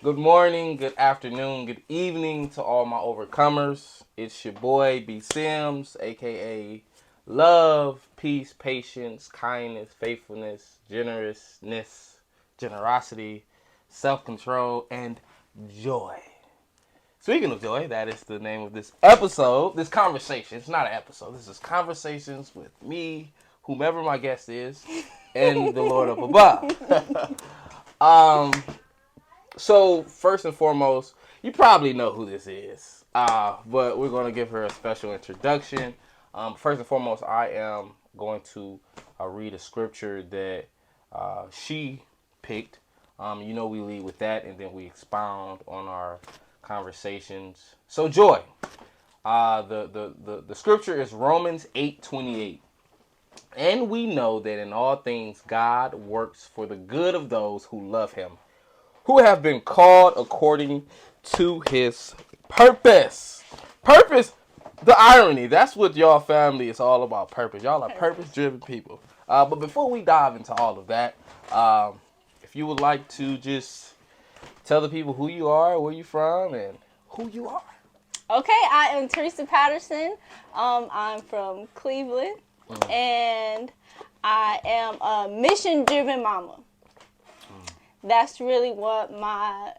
Good morning, good afternoon, good evening to all my overcomers. It's your boy B Sims, aka love, peace, patience, kindness, faithfulness, generosity, self-control, and joy. Speaking of joy, that is the name of this episode, this conversation. It's not an episode. This is conversations with me, whomever my guest is, and the Lord up above. um, so first and foremost, you probably know who this is, but we're going to give her a special introduction. First and foremost, I am going to read a scripture that she picked. We lead with that, and then we expound on our conversations. So, Joy, the scripture is Romans 8:28. And we know that in all things God works for the good of those who love him, who have been called according to his purpose. Purpose, the irony. That's what y'all family is all about, purpose. Y'all are purpose-driven people. But before we dive into all of that, if you would like to just tell the people who you are, where you from, and who you are. Okay, I am Theresa Patterson. I'm from Cleveland, and I am a mission-driven mama. That's really what my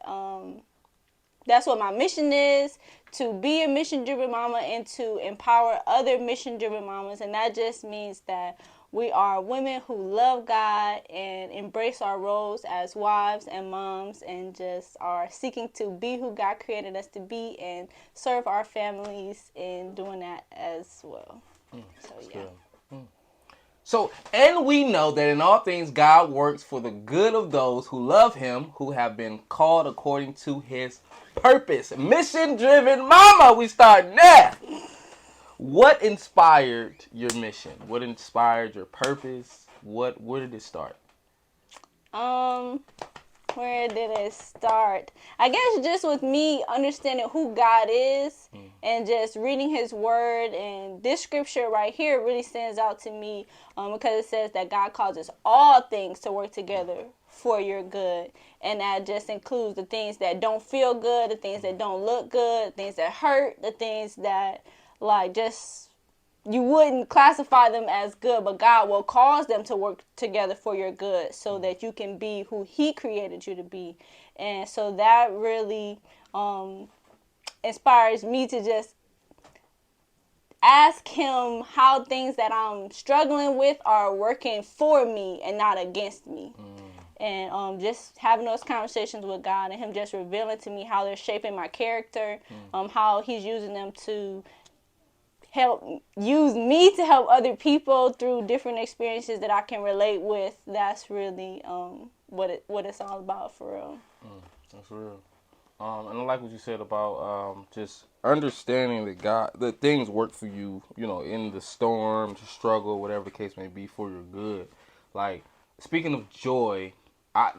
mission is, to be a mission-driven mama and to empower other mission-driven mamas. And that just means that we are women who love God and embrace our roles as wives and moms and just are seeking to be who God created us to be and serve our families in doing that as well. So, yeah. So, and we know that in all things God works for the good of those who love him, who have been called according to his purpose. Mission driven mama, we start now. What inspired your mission? What inspired your purpose? Where did it start? Um, Where did it start? I guess just with me understanding who God is and just reading his word. And this scripture right here really stands out to me because it says that God causes all things to work together for your good. And that just includes the things that don't feel good, the things that don't look good, the things that hurt, the things that just you wouldn't classify them as good, but God will cause them to work together for your good so that you can be who he created you to be. And so that really inspires me to just ask him how things that I'm struggling with are working for me and not against me. And just having those conversations with God and him just revealing to me how they're shaping my character, how he's using them to use me to help other people through different experiences that I can relate with. That's really what it's all about for real. That's real. And I like what you said about just understanding that things work for you, in the storm, the struggle, whatever the case may be, for your good. Like, speaking of joy,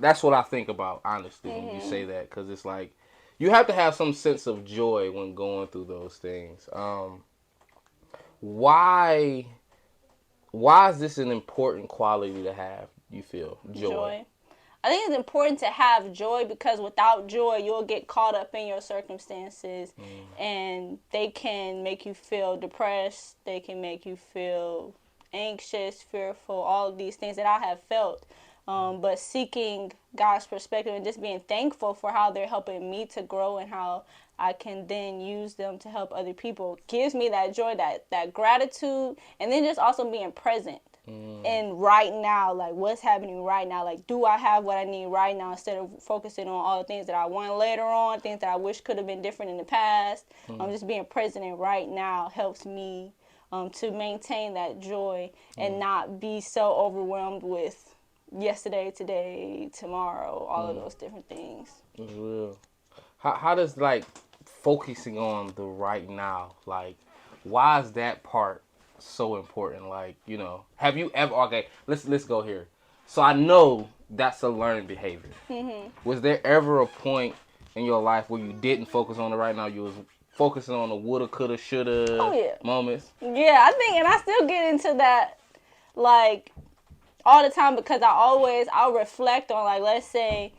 that's what I think about, honestly, when you say that, because it's like, you have to have some sense of joy when going through those things. Why is this an important quality to have, you feel? Joy. I think it's important to have joy because without joy, you'll get caught up in your circumstances and they can make you feel depressed. They can make you feel anxious, fearful, all of these things that I have felt. But seeking God's perspective and just being thankful for how they're helping me to grow and how I can then use them to help other people gives me that joy, that gratitude, and then just also being present. And right now, like what's happening right now, like do I have what I need right now instead of focusing on all the things that I want later on, things that I wish could have been different in the past. Just being present in right now helps me to maintain that joy and not be so overwhelmed with yesterday, today, tomorrow, all of those different things. It's real. How does, like, focusing on the right now, like, why is that part so important? Like, have you ever, okay, let's go here. So I know that's a learned behavior. Was there ever a point in your life where you didn't focus on the right now? You was focusing on the woulda, coulda, Oh shoulda yeah. moments? Yeah, I think, and I still get into that, like, all the time because I'll reflect on, like, let's say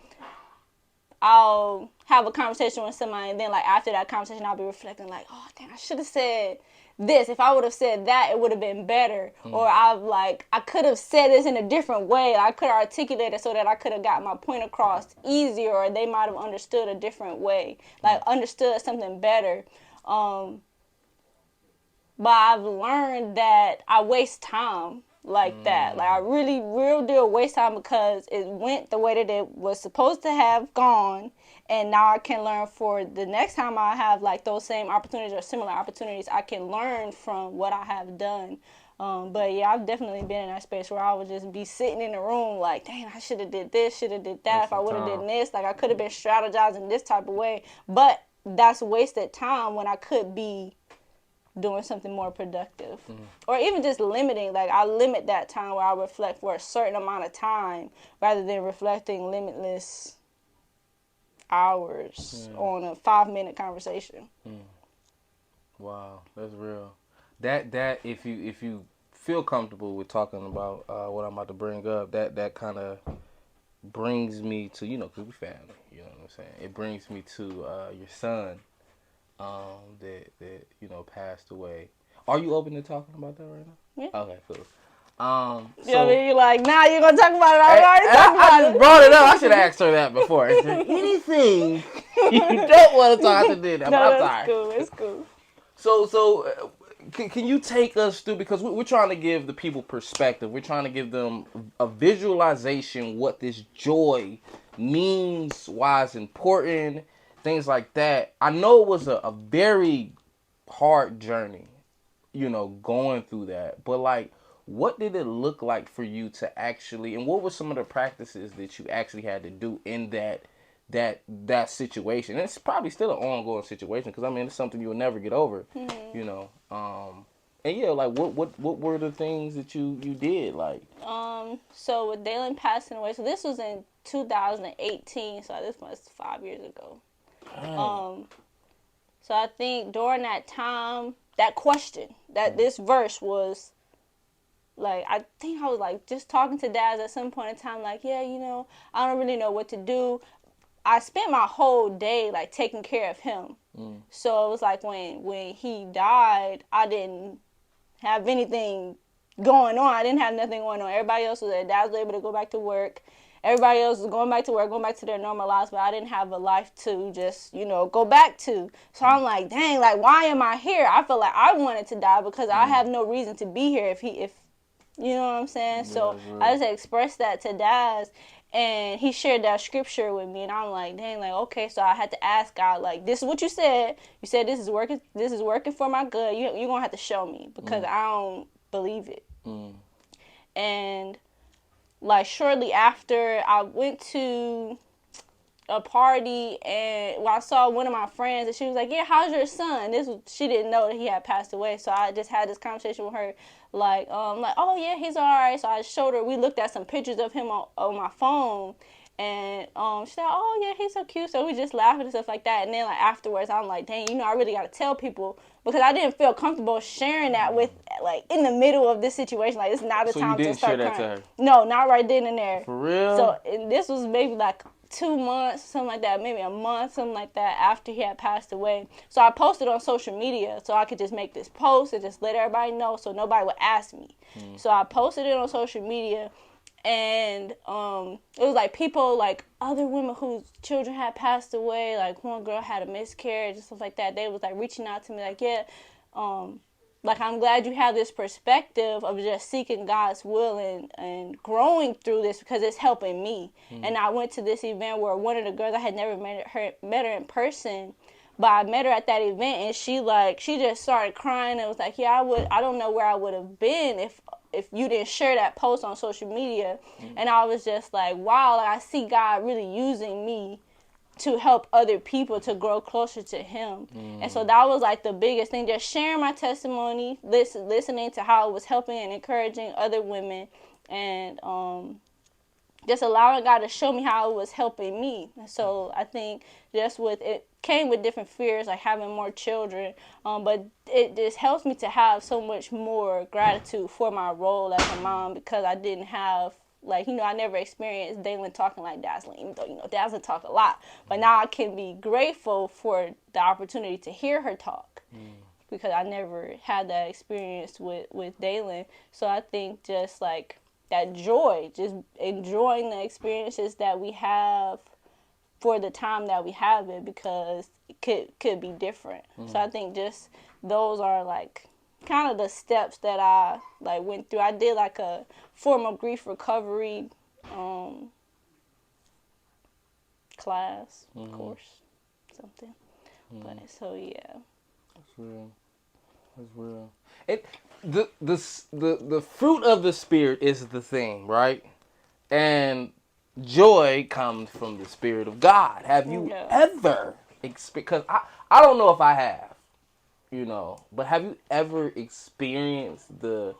I'll have a conversation with somebody, and then like after that conversation, I'll be reflecting like, oh dang, I should have said this. If I would have said that, it would have been better. Or I could have said this in a different way. I could have articulated so that I could have got my point across easier, or they might have understood a different way, like understood something better. But I've learned that I waste time like that. Like I really, real deal waste time because it went the way that it was supposed to have gone. And now I can learn for the next time I have like those same opportunities or similar opportunities, I can learn from what I have done. But yeah, I've definitely been in that space where I would just be sitting in the room like, dang, I should have did this, should have did that. If I would have did this, like I could have been strategizing this type of way. But that's wasted time when I could be doing something more productive. Or even just limiting, like I limit that time where I reflect for a certain amount of time rather than reflecting limitless hours on a 5-minute conversation. Wow, that's real. That if you feel comfortable with talking about what I'm about to bring up, that kind of brings me to, because we family, you know what I'm saying? It brings me to your son that passed away. Are you open to talking about that right now? Yeah. Okay, cool. You know what I mean? You're like, nah, you're going to talk about it. I already talked about I just it. brought it up. I should have asked her that before. Is there anything you don't want to talk to do that? No, I'm that's sorry. cool. It's cool. So can you take us through, because we're trying to give the people perspective. We're trying to give them a visualization what this joy means, why it's important, things like that. I know it was a very hard journey, going through that. But like, what did it look like for you to actually, and what were some of the practices that you actually had to do in that situation? And it's probably still an ongoing situation, because I mean, it's something you'll never get over, And yeah, like what were the things that you did, like? So with Dalen passing away, so this was in 2018, so this was 5 years ago. So I think during that time, that question, that this verse was, like, I think I was, like, just talking to Daz at some point in time, like, yeah, I don't really know what to do. I spent my whole day, like, taking care of him. So it was like when he died, I didn't have anything going on. I didn't have nothing going on. Everybody else was there. Dad was able to go back to work. Everybody else was going back to work, going back to their normal lives, but I didn't have a life to just, go back to. So I'm like, dang, like, why am I here? I feel like I wanted to die because I have no reason to be here if you know what I'm saying? Yeah, so I just expressed that to Daz, and he shared that scripture with me, and I'm like, dang, like, okay. So I had to ask God, like, this is what you said. You said this is working for my good. You're going to have to show me, because I don't believe it. And like shortly after, I went to a party, and I saw one of my friends, and she was like, yeah, how's your son? She didn't know that he had passed away. So I just had this conversation with her, like, oh yeah, he's all right. So I showed her, we looked at some pictures of him on my phone, and she said, oh yeah, he's so cute. So we just laughed and stuff like that. And then like afterwards, I'm like, dang, I really got to tell people, because I didn't feel comfortable sharing that with, like, in the middle of this situation. Like, it's not the time to start crying. So you didn't share that to her? No, not right then and there. For real? So and this was maybe like 2 months, something like that, maybe a month, something like that, after he had passed away. So I posted on social media so I could just make this post and just let everybody know so nobody would ask me. So I posted it on social media, and it was like people, like other women whose children had passed away, like one girl had a miscarriage and stuff like that. They was like reaching out to me like, yeah, like, I'm glad you have this perspective of just seeking God's will and growing through this, because it's helping me. And I went to this event where one of the girls, I had never met her in person, but I met her at that event, and she just started crying and was like, yeah, I don't know where I would have been if you didn't share that post on social media. And I was just like, wow, like, I see God really using me to help other people to grow closer to him. And so that was like the biggest thing, just sharing my testimony, listening to how it was helping and encouraging other women, and just allowing God to show me how it was helping me. So I think just with it came with different fears, like having more children, but it just helps me to have so much more gratitude for my role as a mom, because I didn't have like, I never experienced Dalen talking like Dazzling, even though, Dazzling talk a lot. But now I can be grateful for the opportunity to hear her talk because I never had that experience with Dalen. So I think just like that joy, just enjoying the experiences that we have for the time that we have it, because it could be different. So I think just those are like kind of the steps that I like went through. I did like a form of grief recovery class, course, something. But so yeah. That's real. That's real. The fruit of the spirit is the thing, right? And joy comes from the Spirit of God. Have you ever because I don't know if I have, but have you ever experienced the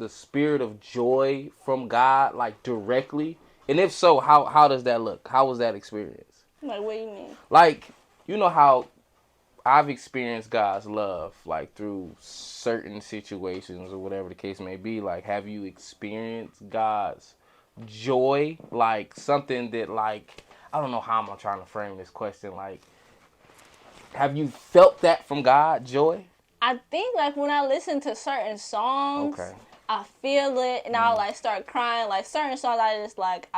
spirit of joy from God, like directly? And if so, how does that look? How was that experience? Like, what do you mean? Like, how I've experienced God's love, like through certain situations or whatever the case may be. Like, have you experienced God's joy? Like something that, like, I don't know how I'm trying to frame this question. Like, have you felt that from God, joy? I think like when I listen to certain songs, I feel it, and I'll like start crying. Like certain songs, I just like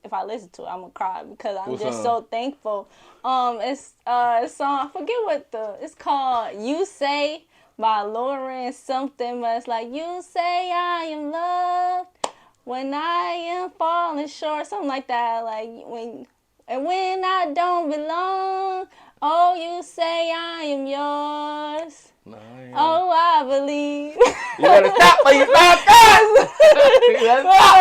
if I listen to it, I'm gonna cry because I'm just so thankful. It's a song, I forget what it's called. You Say by Lauren something, but it's like, you say I am loved when I am falling short, something like that. Like when I don't belong, oh, you say I am yours. No, yeah. Oh, I believe. You better stop when you stop that.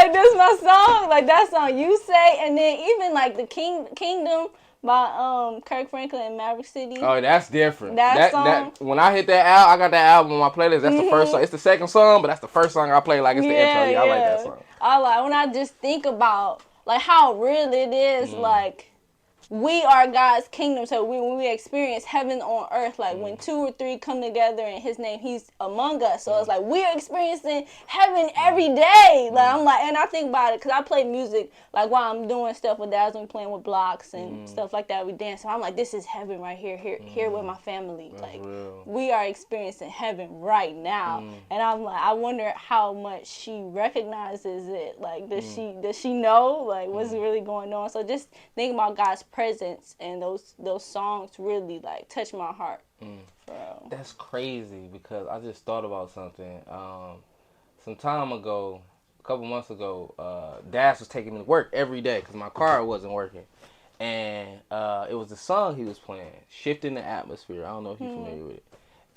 Like, this is my song. Like, that song, You Say. And then even, like, the Kingdom by Kirk Franklin and Maverick City. Oh, that's different. That song. When I hit that I got that album on my playlist. That's the first song. It's the second song, but that's the first song I play. Like, it's the intro. Yeah, I like that song. I like when I just think about, like, how real it is, like, we are God's kingdom. So when we experience heaven on earth, like when 2 or 3 come together in His name, He's among us. So it's like we're experiencing heaven every day. Like I'm like, and I think about it because I play music like while I'm doing stuff with Dazzling, playing with blocks and stuff like that. We dance. So I'm like, this is heaven right here with my family. That's like real. We are experiencing heaven right now. And I'm like, I wonder how much she recognizes it. Like, does she know like what's really going on? So just think about God's presence, and those songs really like touch my heart. That's crazy because I just thought about something. Some time ago, a couple months ago, Dad was taking me to work every day because my car wasn't working, and it was the song he was playing, "Shifting the Atmosphere." I don't know if you're familiar with it.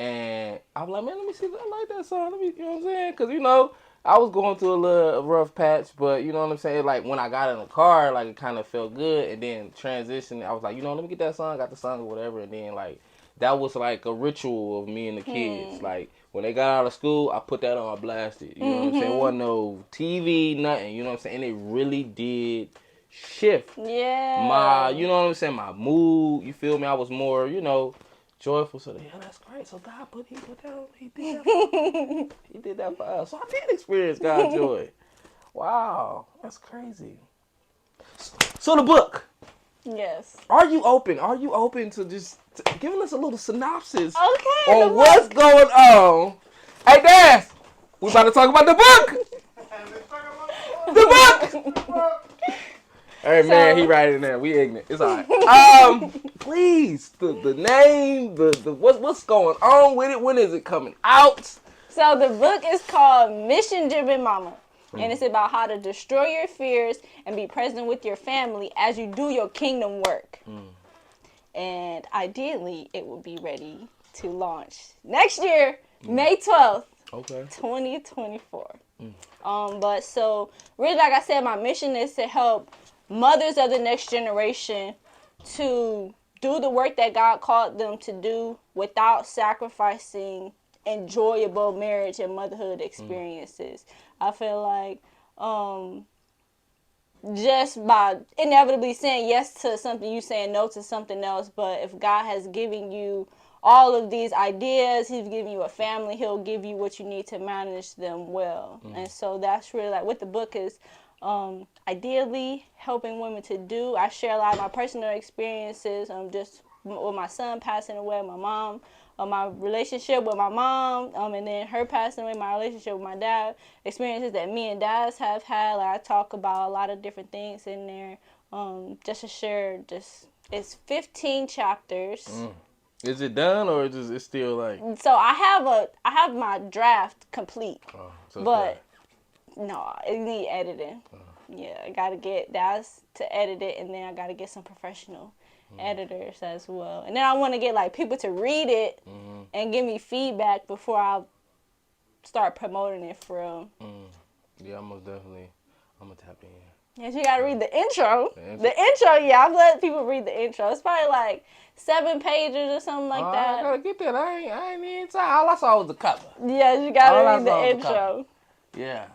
And I'm like, man, let me see. I like that song. Let me, you know what I'm saying? Because I was going through a little rough patch, but you know what I'm saying? Like, when I got in the car, like, it kind of felt good. And then transition, I was like, let me get that song. Got the song or whatever. And then, like, that was like a ritual of me and the kids. Like, when they got out of school, I put that on, I blasted. You know what I'm saying? It wasn't no TV, nothing. You know what I'm saying? And it really did shift my, you know what I'm saying? My mood. You feel me? I was more, joyful. So that's great. So God he did that for us. So I did experience God's joy. Wow, that's crazy. So the book. Yes. Are you open to just giving us a little synopsis on what's going on? Hey, Dad, we about to talk about the book. The book. Hey, man, he right in there. We ignorant. It's all right. Please, the name, the what's going on with it? When is it coming out? So the book is called Mission Driven Mama. And it's about how to destroy your fears and be present with your family as you do your kingdom work. And ideally, it will be ready to launch next year, May 12th, 2024. But so, really, like I said, my mission is to help mothers of the next generation to do the work that God called them to do without sacrificing enjoyable marriage and motherhood experiences. I feel like just by inevitably saying yes to something, you saying no to something else. But if God has given you all of these ideas. He's giving you a family. He'll give you what you need to manage them well. And so that's really like what the book is ideally helping women to do. I share a lot of my personal experiences, just with my son passing away, my mom, my relationship with my mom, and then her passing away, my relationship with my dad, experiences that me and dads have had. Like I talk about a lot of different things in there, just to share. It's 15 chapters. Is it done or is it's still like? So I have my draft complete, So but no, it need editing. Yeah, I gotta get dads to edit it, and then I gotta get some professional editors as well. And then I want to get like people to read it and give me feedback before I start promoting it for real. Yeah, I'm gonna tap in. Yes, you gotta read the intro. The intro, yeah, I've let people read the intro. It's probably like 7 pages or something like that. I gotta get that. I ain't even time. All I saw was the cover. Yes, you gotta read the intro. Yeah.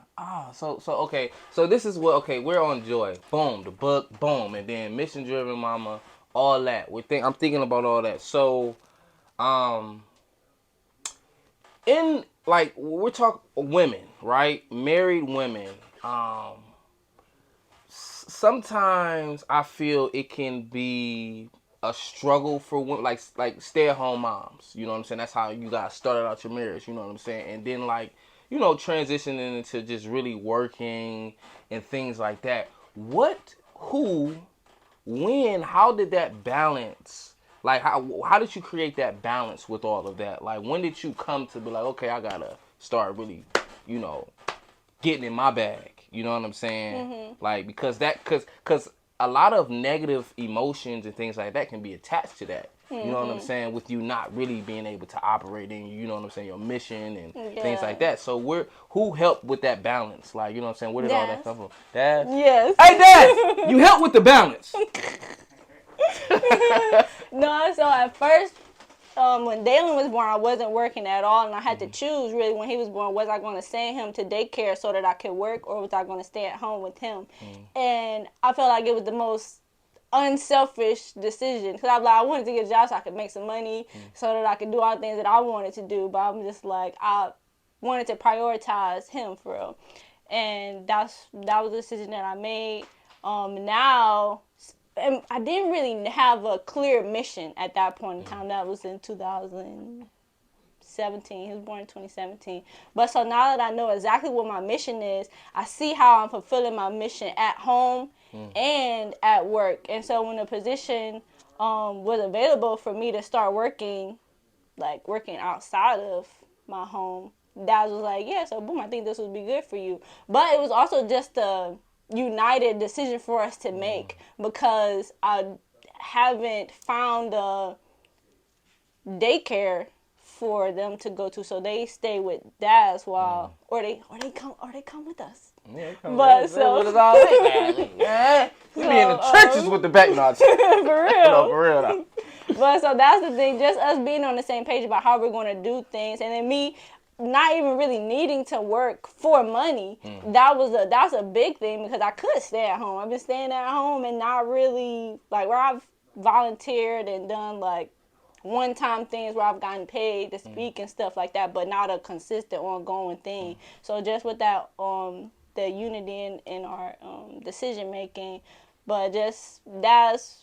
So okay. So this is what we're on Joy. Boom, the book, boom, and then mission driven mama, all that. I'm thinking about all that. So in like we're talking women, right? Married women. Sometimes I feel it can be a struggle for women, like stay at home moms. You know what I'm saying? That's how you guys started out your marriage. You know what I'm saying? And then transitioning into just really working and things like that. How did that balance? Like how did you create that balance with all of that? Like when did you come to be like, okay, I gotta start really, getting in my bag. You know what I'm saying? Like because a lot of negative emotions and things like that can be attached to that. You know what I'm saying? With you not really being able to operate in, you know what I'm saying, your mission and things like that. So who helped with that balance? Like, you know what I'm saying? Where did all that come from? Dad? Yes. Hey, Dad! You helped with the balance. No, so at first, when Dalen was born, I wasn't working at all, and I had to choose really when he was born. Was I going to send him to daycare so that I could work, or was I going to stay at home with him? And I felt like it was the most unselfish decision because I wanted to get a job so I could make some money so that I could do all the things that I wanted to do. But I'm just like I wanted to prioritize him for real, and that was the decision that I made. Now. And I didn't really have a clear mission at that point in time. That was in 2017. He was born in 2017. But so now that I know exactly what my mission is, I see how I'm fulfilling my mission at home and at work. And so when the position was available for me to start working outside of my home, Dad was like, yeah, so boom, I think this would be good for you. But it was also just a united decision for us to make because I haven't found a daycare for them to go to, so they stay with Dad's while or they come with us. Yeah, come but with so us all day, man. We be in the trenches with the back knots. for real. No, for real though. But so that's the thing, just us being on the same page about how we're going to do things, and then me not even really needing to work for money. That's a big thing because I could stay at home. I've been staying at home and not really like where I've volunteered and done like one-time things where I've gotten paid to speak and stuff like that, but not a consistent ongoing thing. So just with that the unity in our decision making, but just that's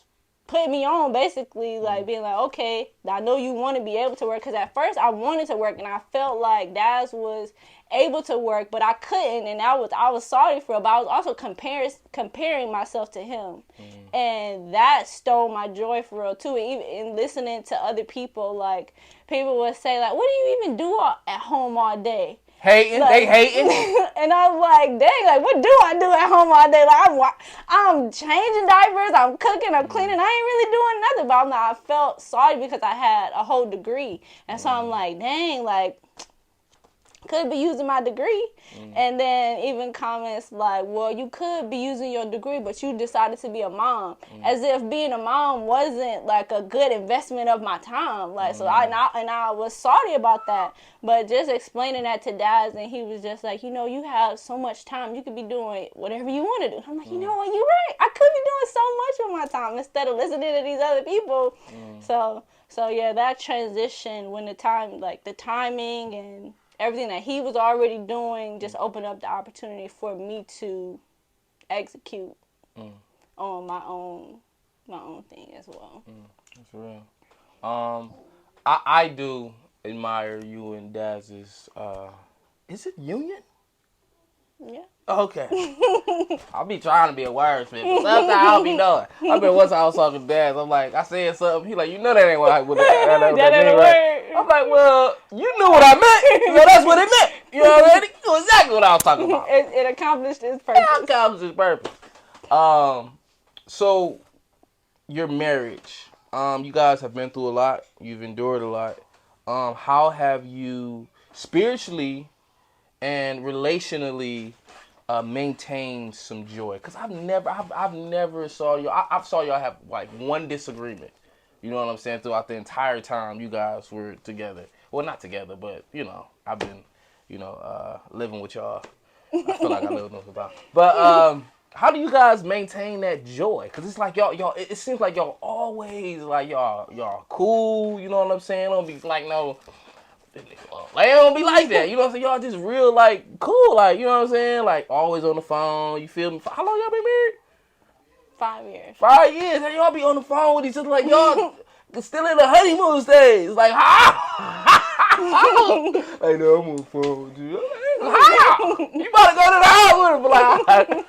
put me on basically, like being like, okay, I know you want to be able to work, because at first I wanted to work and I felt like Daz was able to work, but I couldn't, and I was sorry for it, but I was also comparing myself to him, and that stole my joy for real too. Even in listening to other people, like people would say like, what do you even do at home all day? Hating, they hating. And I was like, dang, like, what do I do at home all day? Like, I'm changing diapers, I'm cooking, I'm cleaning. I ain't really doing nothing. But I felt sorry because I had a whole degree. And so I'm like, dang, like, could be using my degree. And then even comments like, well, you could be using your degree, but you decided to be a mom. As if being a mom wasn't like a good investment of my time. Like, so I was sorry about that. But just explaining that to Daz, and he was just like, you have so much time. You could be doing whatever you want to do. I'm like, you know what? You're right. I could be doing so much with my time instead of listening to these other people. So yeah, that transition when the timing and everything that he was already doing just opened up the opportunity for me to execute on my own thing as well. That's real. I do admire you and Daz's. Is it union? Yeah. Okay. I'll be trying to be a wordsmith, but sometimes I'll be knowing. I remember once I was talking to Daz, I'm like, I said something. He like, that ain't what that That mean, right? I'm like, well, you knew what I meant. That's what it meant. You know what I mean? You knew exactly what I was talking about. It accomplished its purpose. It accomplished its purpose. So your marriage, you guys have been through a lot. You've endured a lot. How have you spiritually and relationally maintained some joy? Because I've never saw you. I saw y'all have like one disagreement. You know what I'm saying? Throughout the entire time you guys were together. Well, not together, but I've been, living with y'all. I feel like I live with them. But how do you guys maintain that joy? Because it's like y'all. It seems like y'all always like y'all cool. You know what I'm saying? Don't be like no. Like, it don't be like that. You know what I'm saying? Y'all just real like cool. Like, you know what I'm saying? Like always on the phone. You feel me? How long y'all been married? 5 years. 5 years. And y'all be on the phone with each other like y'all still in the honeymoon stage. Like how? Like no, I'm on the phone with you. How? You about to go to the house with him, but like.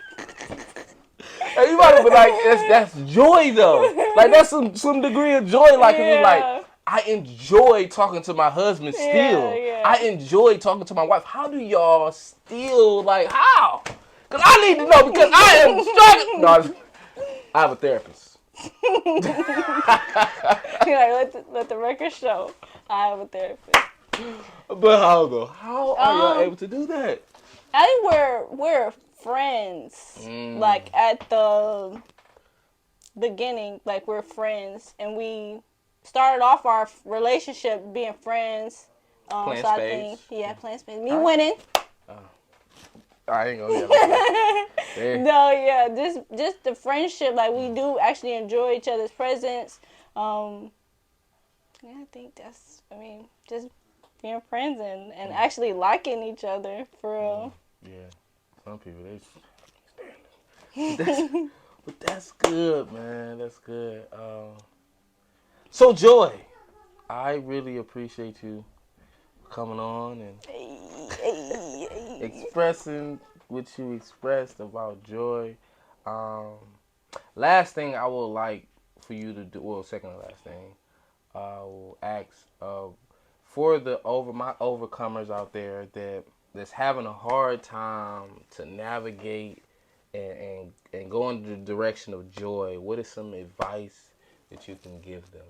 Hey, you might have been like, that's joy though. Like that's some degree of joy. Like it's like I enjoy talking to my husband still. Yeah. I enjoy talking to my wife. How do y'all still like how? Cause I need to know because I am struggling. No, I have a therapist. Let the record show. I have a therapist. But how though? How are y'all able to do that? I think we're friends. Like at the beginning, like we're friends, and we started off our relationship being friends. Playing so I spades. think playing spades. Me winning. I ain't gonna get it. No, yeah, just the friendship. Like we do actually enjoy each other's presence. I think just being friends and actually liking each other for real. Yeah, some people they. But that's good, man. That's good. So Joy, I really appreciate you coming on and expressing what you expressed about joy. Last thing I would like for you to do. Well, second to last thing, I will ask for my overcomers out there that's having a hard time to navigate and go in the direction of joy. What is some advice that you can give them?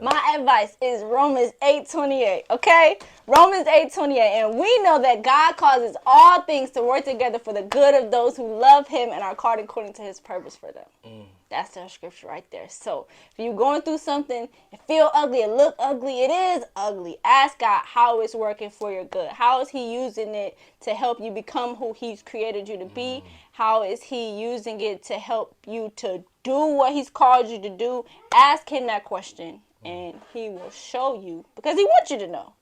My advice is Romans 8:28, okay? Romans 8:28, and we know that God causes all things to work together for the good of those who love him and are called according to his purpose for them. That's the scripture right there. So if you're going through something, it feel ugly, it look ugly, it is ugly. Ask God how it's working for your good. How is he using it to help you become who he's created you to be? How is he using it to help you to do what he's called you to do? Ask him that question, and he will show you, because he wants you to know.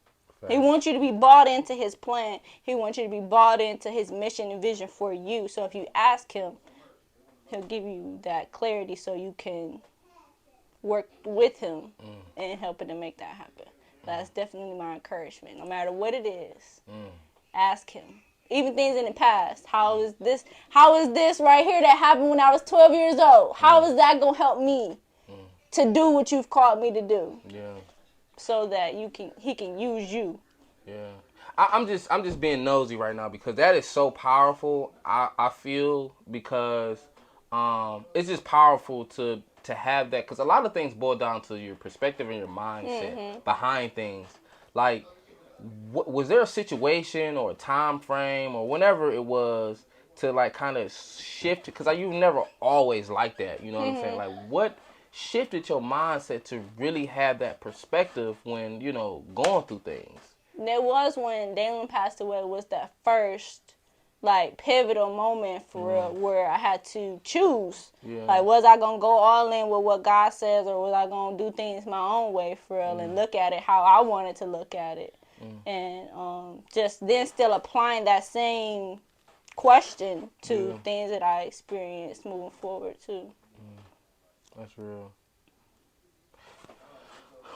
He wants you to be bought into his plan. He wants you to be bought into his mission and vision for you. So if you ask him, he'll give you that clarity so you can work with him and helping to make that happen. That's definitely my encouragement. No matter what it is, ask him. Even things in the past. How is this right here that happened when I was 12 years old? How is that going to help me to do what you've called me to do? Yeah. So that he can use you. Yeah. I'm just being nosy right now because that is so powerful. I feel because it's just powerful to have that, because a lot of things boil down to your perspective and your mindset behind things. Like was there a situation or a time frame or whenever it was to like kind of shift? Because you've never always like that. You know what I'm saying? Like, what shifted your mindset to really have that perspective when going through things? There was when Dalen passed away. Was that first like pivotal moment for real, where I had to choose. Yeah. Like, was I gonna go all in with what God says, or was I gonna do things my own way for real and look at it how I wanted to look at it, and just then still applying that same question to things that I experienced moving forward too. That's real.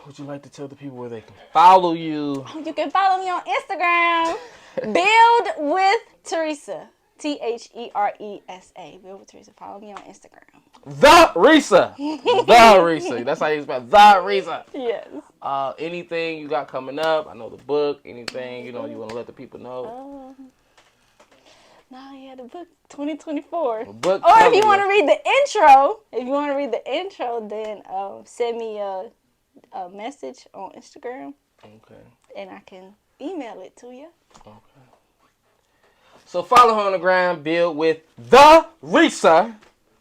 Would you like to tell the people where they can follow you? You can follow me on Instagram. Build with Theresa. Theresa. Build with Theresa. Follow me on Instagram. Theresa. Theresa. That's how you spell Theresa. Yes. Anything you got coming up? I know the book. Anything you want to let the people know? The book 2024. Book or if you want to read the intro, then send me a message on Instagram. Okay. And I can email it to you. Okay. So follow her on the gram, Build with Theresa.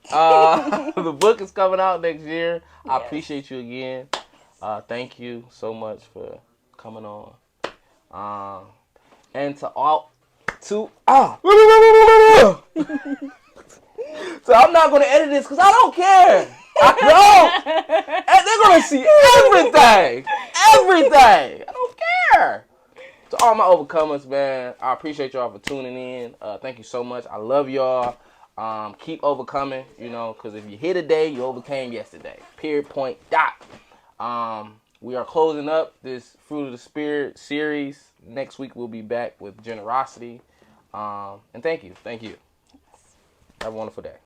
The book is coming out next year. I appreciate you again. Thank you so much for coming on. And to all, so I'm not going to edit this because I don't care. I don't. And they're going to see everything. Everything. I don't care. To all my overcomers, man, I appreciate y'all for tuning in. Thank you so much. I love y'all. Keep overcoming, because if you hit a day, you overcame yesterday. Period, point, dot. We are closing up this Fruit of the Spirit series. Next week, we'll be back with generosity. And thank you. Thank you. Have a wonderful day.